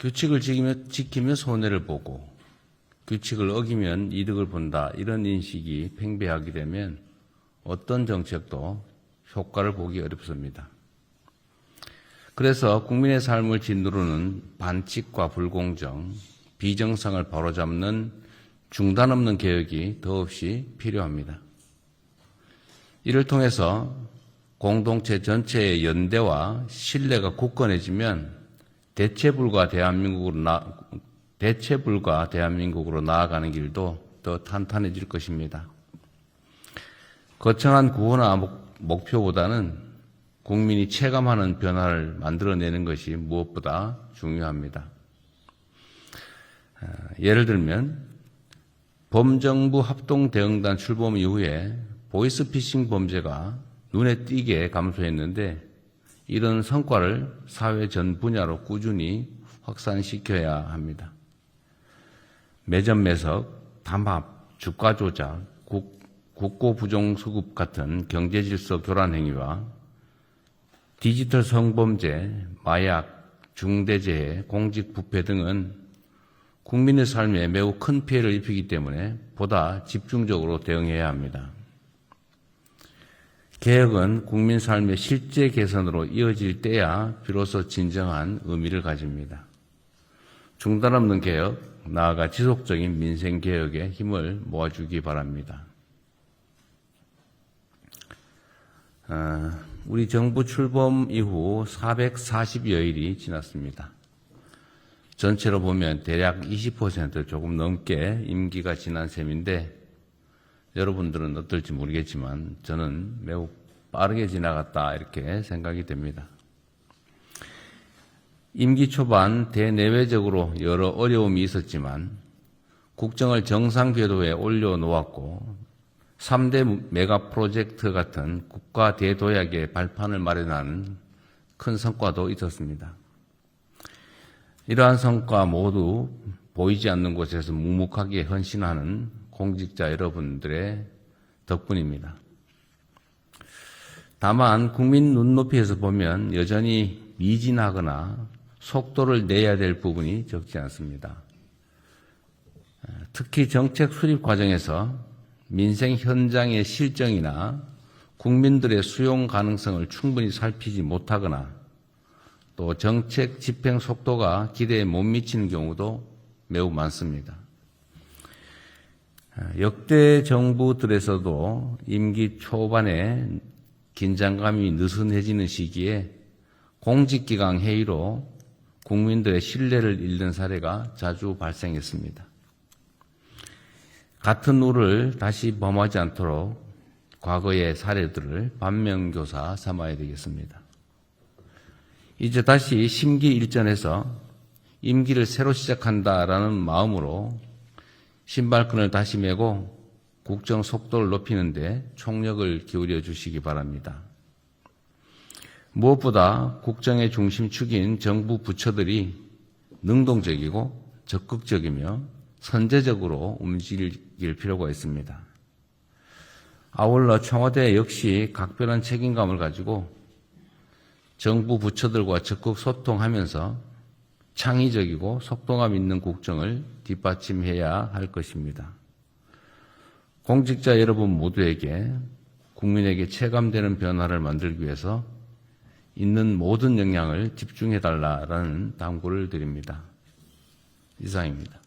규칙을 지키면 손해를 보고 규칙을 어기면 이득을 본다. 이런 인식이 팽배하게 되면 어떤 정책도 효과를 보기 어렵습니다. 그래서 국민의 삶을 짓누르는 반칙과 불공정, 비정상을 바로잡는 중단 없는 개혁이 더없이 필요합니다. 이를 통해서 공동체 전체의 연대와 신뢰가 굳건해지면 대체불가 대한민국으로 나아가는 길도 더 탄탄해질 것입니다. 거창한 구호나 목표보다는 국민이 체감하는 변화를 만들어내는 것이 무엇보다 중요합니다. 예를 들면 범정부 합동대응단 출범 이후에 보이스피싱 범죄가 눈에 띄게 감소했는데 이런 성과를 사회 전 분야로 꾸준히 확산시켜야 합니다. 매점 매석, 담합, 주가 조작, 국고 부정수급 같은 경제질서 교란 행위와 디지털 성범죄, 마약, 중대재해, 공직부패 등은 국민의 삶에 매우 큰 피해를 입히기 때문에 보다 집중적으로 대응해야 합니다. 개혁은 국민 삶의 실제 개선으로 이어질 때야 비로소 진정한 의미를 가집니다. 중단 없는 개혁, 나아가 지속적인 민생 개혁에 힘을 모아주기 바랍니다. 우리 정부 출범 이후 440여일이 지났습니다. 전체로 보면 대략 20% 조금 넘게 임기가 지난 셈인데 여러분들은 어떨지 모르겠지만 저는 매우 빠르게 지나갔다 이렇게 생각이 됩니다. 임기 초반 대내외적으로 여러 어려움이 있었지만 국정을 정상 궤도에 올려놓았고 3대 메가 프로젝트 같은 국가 대도약의 발판을 마련하는 큰 성과도 있었습니다. 이러한 성과 모두 보이지 않는 곳에서 묵묵하게 헌신하는 공직자 여러분들의 덕분입니다. 다만 국민 눈높이에서 보면 여전히 미진하거나 속도를 내야 될 부분이 적지 않습니다. 특히 정책 수립 과정에서 민생 현장의 실정이나 국민들의 수용 가능성을 충분히 살피지 못하거나 또 정책 집행 속도가 기대에 못 미치는 경우도 매우 많습니다. 역대 정부들에서도 임기 초반에 긴장감이 느슨해지는 시기에 공직기강 회의로 국민들의 신뢰를 잃는 사례가 자주 발생했습니다. 같은 룰을 다시 범하지 않도록 과거의 사례들을 반면교사 삼아야 되겠습니다. 이제 다시 심기일전해서 임기를 새로 시작한다라는 마음으로 신발끈을 다시 메고 국정 속도를 높이는 데 총력을 기울여 주시기 바랍니다. 무엇보다 국정의 중심축인 정부 부처들이 능동적이고 적극적이며 선제적으로 움직일 필요가 있습니다. 아울러 청와대 역시 각별한 책임감을 가지고 정부 부처들과 적극 소통하면서 창의적이고 속도감 있는 국정을 뒷받침해야 할 것입니다. 공직자 여러분 모두에게 국민에게 체감되는 변화를 만들기 위해서 있는 모든 역량을 집중해달라는 당부를 드립니다. 이상입니다.